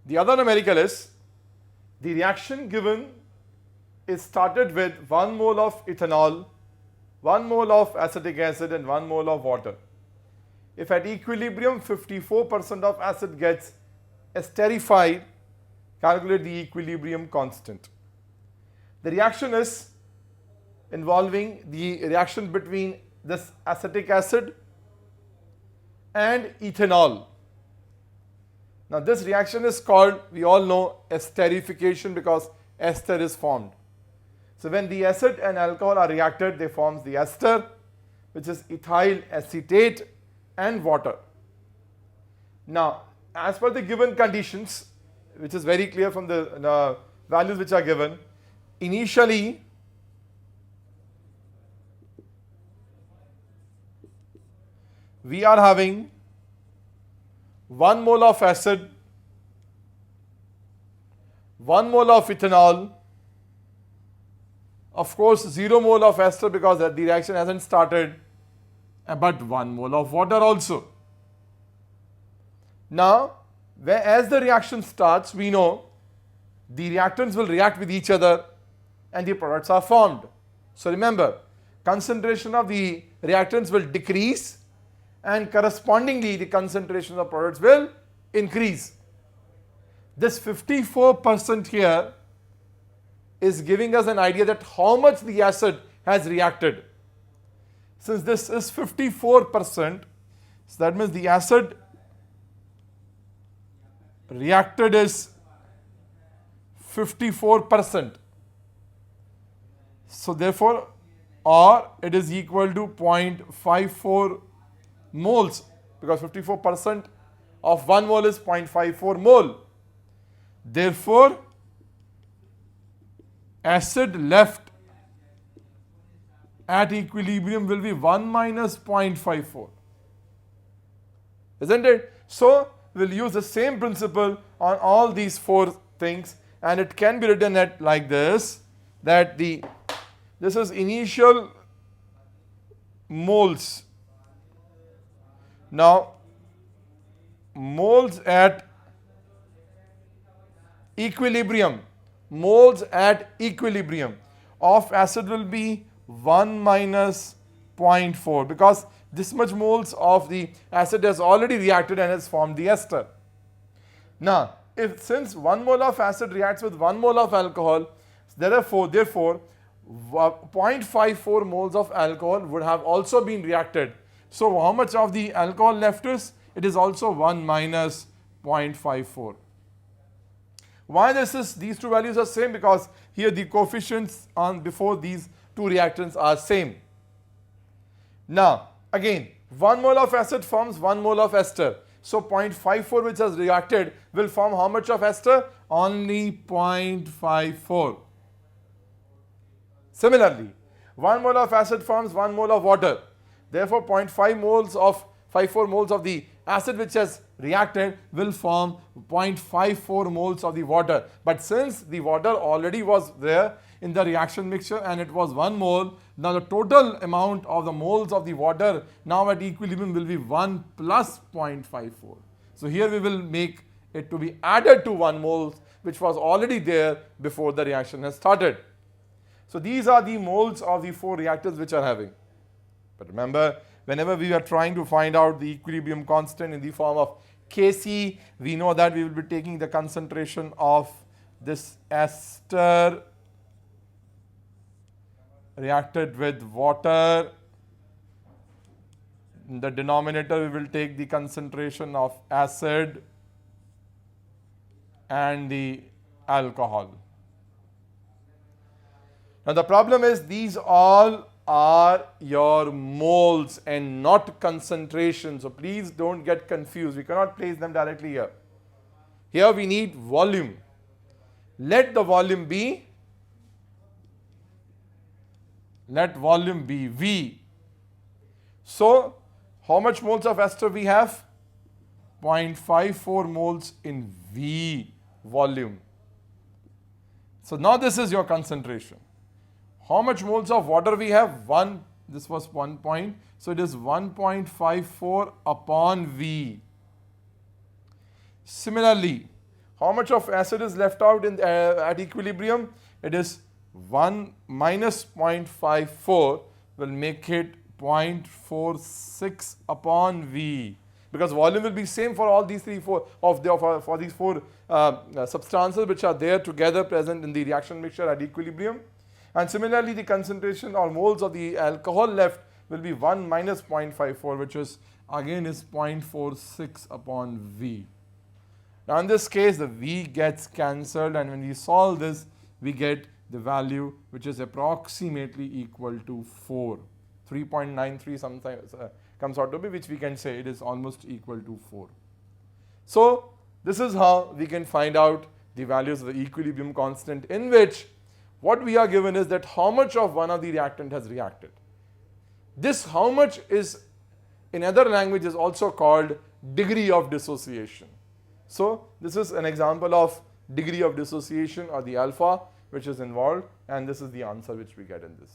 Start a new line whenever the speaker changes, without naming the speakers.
The other numerical is the reaction given is started with 1 mole of ethanol, 1 mole of acetic acid and 1 mole of water. If at equilibrium 54% of acid gets esterified, calculate the equilibrium constant. The reaction is involving the reaction between this acetic acid and ethanol. Now this reaction is called, we all know, esterification because ester is formed. So when the acid and alcohol are reacted, they form the ester, which is ethyl acetate and water. Now as per the given conditions, which is very clear from the values which are given, initially we are having 1 mole of acid, 1 mole of ethanol, of course 0 mole of ester because the reaction hasn't started, but 1 mole of water also. Now, as the reaction starts, we know the reactants will react with each other and the products are formed. So remember, concentration of the reactants will decrease and correspondingly the concentration of products will increase. This 54% here is giving us an idea that how much the acid has reacted. Since this is 54%, so that means the acid reacted is 54%. So therefore, or it is equal to 0.54 moles because 54% of 1 mole is 0.54 mole. Therefore, acid left at equilibrium will be 1 minus 0.54. Isn't it? So, we'll use the same principle on all these 4 things and it can be written at like this, that this is initial moles. Now, moles at equilibrium, moles at equilibrium of acid will be 1 minus 0.4 because this much moles of the acid has already reacted and has formed the ester. Now, since 1 mole of acid reacts with 1 mole of alcohol, therefore 0.54 moles of alcohol would have also been reacted. So how much of the alcohol left is? It is also 1 minus 0.54. Why these two values are same? Because here the coefficients on before these two reactants are same. Now again, 1 mole of acid forms 1 mole of ester. So 0.54 which has reacted will form how much of ester? Only 0.54. Similarly, 1 mole of acid forms 1 mole of water. Therefore, 0.54 moles of the acid which has reacted will form 0.54 moles of the water. But since the water already was there in the reaction mixture and it was 1 mole, now the total amount of the moles of the water now at equilibrium will be 1 plus 0.54. So here we will make it to be added to 1 mole which was already there before the reaction has started. So these are the moles of the 4 reactors which are having. But remember, whenever we are trying to find out the equilibrium constant in the form of Kc, we know that we will be taking the concentration of this ester reacted with water. In the denominator, we will take the concentration of acid and the alcohol. Now the problem is these all are your moles and not concentration. So please don't get confused. We cannot place them directly here. Here we need volume. Let the volume be, V. So how much moles of ester we have? 0.54 moles in V volume. So now this is your concentration. How much moles of water we have? 1, this was 1 point. So it is 1.54 upon V. Similarly, How much of acid is left out in at equilibrium? It is 1 minus 0.54 will make it 0.46 upon V, because volume will be same for all these for these four substances which are there together present in the reaction mixture at equilibrium. And similarly, the concentration or moles of the alcohol left will be 1 minus 0.54, which is again is 0.46 upon V. Now in this case, the V gets cancelled, and when we solve this, we get the value which is approximately equal to 4. 3.93 sometimes comes out to be, which we can say it is almost equal to 4. So this is how we can find out the values of the equilibrium constant, in which what we are given is that how much of one of the reactant has reacted. This how much is in other languages also called degree of dissociation. So this is an example of degree of dissociation, or the alpha which is involved, and this is the answer which we get in this.